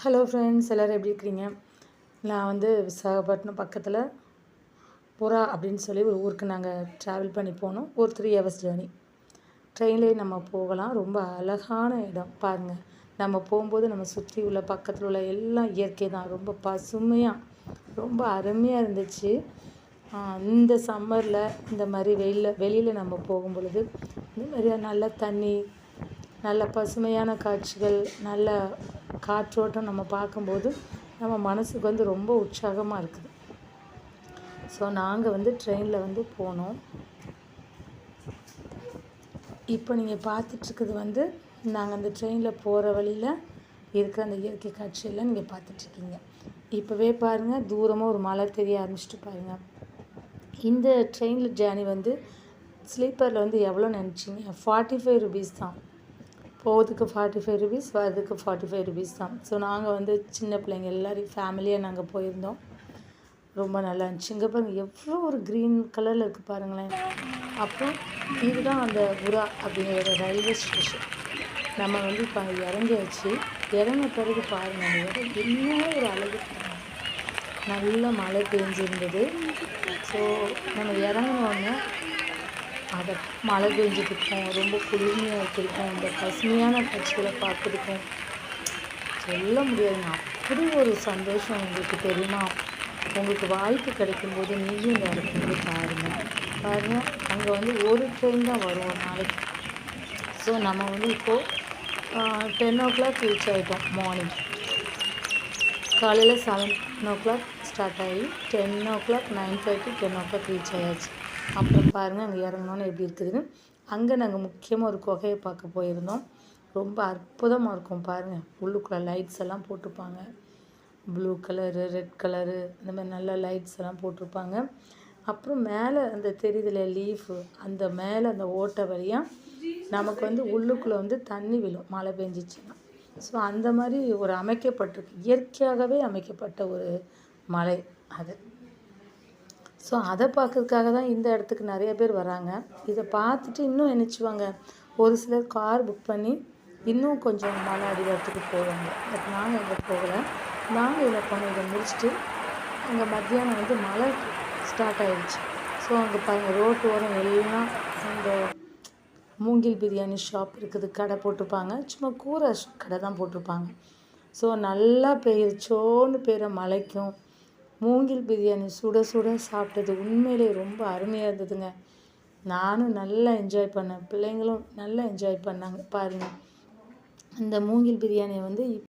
Hello friends, எல்லோரும் எப்படி இருக்கிறீங்க? நான் வந்து விசாகப்பட்டினம் பக்கத்தில் புறா அப்படின்னு சொல்லி ஒரு ஊருக்கு நாங்கள் ட்ராவல் பண்ணி போனோம். ஒரு 3 ஹவர்ஸ் ஜேர்னி. ட்ரெயின்லேயே நம்ம போகலாம். ரொம்ப அழகான இடம் பாருங்கள். நம்ம போகும்போது நம்ம சுற்றி உள்ள பக்கத்தில் உள்ள எல்லாம் இயற்கை தான். ரொம்ப பசுமையாக ரொம்ப அருமையாக இருந்துச்சு. இந்த சம்மரில் இந்த மாதிரி வெளியில் நம்ம போகும் பொழுது இந்த மாதிரி நல்ல தண்ணி, நல்ல பசுமையான காட்சிகள், நல்ல காற்றோட்டம் நம்ம பார்க்கும்போது நம்ம மனசுக்கு வந்து ரொம்ப உற்சாகமாக இருக்குது. ஸோ நாங்கள் வந்து ட்ரெயினில் வந்து போனோம். இப்போ நீங்கள் பார்த்துட்ருக்குது வந்து நாங்கள் அந்த ட்ரெயினில் போகிற வழியில் இருக்கிற அந்த இயற்கை காட்சியெல்லாம் நீங்கள் பார்த்துட்ருக்கீங்க. இப்போவே பாருங்கள், தூரமாக ஒரு மலை தெரிய ஆரம்பிச்சிட்டு பாருங்கள். இந்த ட்ரெயினில் ஜேர்னி வந்து ஸ்லீப்பரில் வந்து எவ்வளோ நினச்சிங்க? 45 ருபீஸ் தான். போகிறதுக்கு 45 ருபீஸ், வரதுக்கு 45 ருபீஸ் தான். ஸோ நாங்கள் வந்து சின்ன பிள்ளைங்க எல்லோரும் ஃபேமிலியாக நாங்கள் போயிருந்தோம். ரொம்ப நல்லா இருந்துச்சு. இங்கே பாருங்கள், எவ்வளோ ஒரு க்ரீன் கலரில் இருக்குது பாருங்களேன். அப்புறம் இதுதான் அந்த புரா அப்படிங்கிற ரயில்வே ஸ்டேஷன். நம்ம வந்து இப்போ அங்கே இறங்கியாச்சு. இறங்கின பிறகு பாருங்கள், அந்த இடம் என்ன ஒரு அழகு. நல்ல மழை பெஞ்சிருந்தது. ஸோ நம்ம இறங்கினோடனே அதை மழை பெஞ்சிருக்கும், ரொம்ப குளிர்மையாக வச்சுருக்கோம். இந்த பசுமையான காட்சிகளை பார்த்துருக்கோம். சொல்ல முடியாதுங்க, அப்படி ஒரு சந்தோஷம் உங்களுக்கு தெரியுமா? உங்களுக்கு வாய்ப்பு கிடைக்கும்போது நீங்களும் இந்த இடத்துல வந்து பாருங்கள். அங்கே வந்து ஒரு ட்ரெயின் தான் வரும் ஒரு நாளைக்கு. ஸோ நம்ம வந்து இப்போது 10 o'clock ரீச் ஆகிட்டோம். மார்னிங் காலையில் 7 o'clock ஸ்டார்ட் ஆகி 10 o'clock 9:30 10 o'clock ரீச் ஆயாச்சு. அப்புறம் பாருங்கள், அங்கே இறங்கணுன்னு எப்படி இருக்குதுன்னு. அங்கே நாங்கள் முக்கியமாக ஒரு குகையை பார்க்க போயிருந்தோம். ரொம்ப அற்புதமாக இருக்கும் பாருங்கள். உள்ளுக்குள்ளே லைட்ஸ் எல்லாம் போட்டிருப்பாங்க. ப்ளூ கலரு, ரெட் கலரு, இந்த மாதிரி நல்ல லைட்ஸ் எல்லாம் போட்டிருப்பாங்க. அப்புறம் மேலே அந்த தெரியுதுல லீஃபு, அந்த மேலே அந்த ஓட்டை வழியாக நமக்கு வந்து உள்ளுக்குள்ளே வந்து தண்ணி விழும் மழை பெஞ்சிச்சுன்னா. ஸோ அந்த மாதிரி ஒரு அமைக்கப்பட்டிருக்கு, இயற்கையாகவே அமைக்கப்பட்ட ஒரு மலை அது. ஸோ அதை பார்க்கறதுக்காக தான் இந்த இடத்துக்கு நிறைய பேர் வராங்க. இதை பார்த்துட்டு இன்னும் நினச்சிவாங்க, ஒரு சிலர் கார் புக் பண்ணி இன்னும் கொஞ்சம் மலை அடிவாரத்துக்கு போவாங்க. பட் நாங்கள் அங்கே போகலை. நாங்கள் இதை பண்ணி இதை முடிச்சுட்டு அங்கே மத்தியானம் வந்து மழை ஸ்டார்ட் ஆகிடுச்சு. ஸோ அங்கே பாருங்கள், ரோட்டு ஓரம் எல்லாம் அந்த மூங்கில் பிரியாணி ஷாப் இருக்குது. கடை போட்டிருப்பாங்க. சும்மா கூரை கடை தான் போட்டிருப்பாங்க. ஸோ நல்லா பெய்யுச்சோன்னு பெய்கிற மழைக்கும் மூங்கில் பிரியாணி சுட சுட சாப்பிட்டது உண்மையிலே ரொம்ப அருமையாக இருந்ததுங்க. நானும் நல்லா என்ஜாய் பண்ணேன், பிள்ளைங்களும் நல்லா என்ஜாய் பண்ணாங்க. பாருங்கள், இந்த மூங்கில் பிரியாணியை வந்து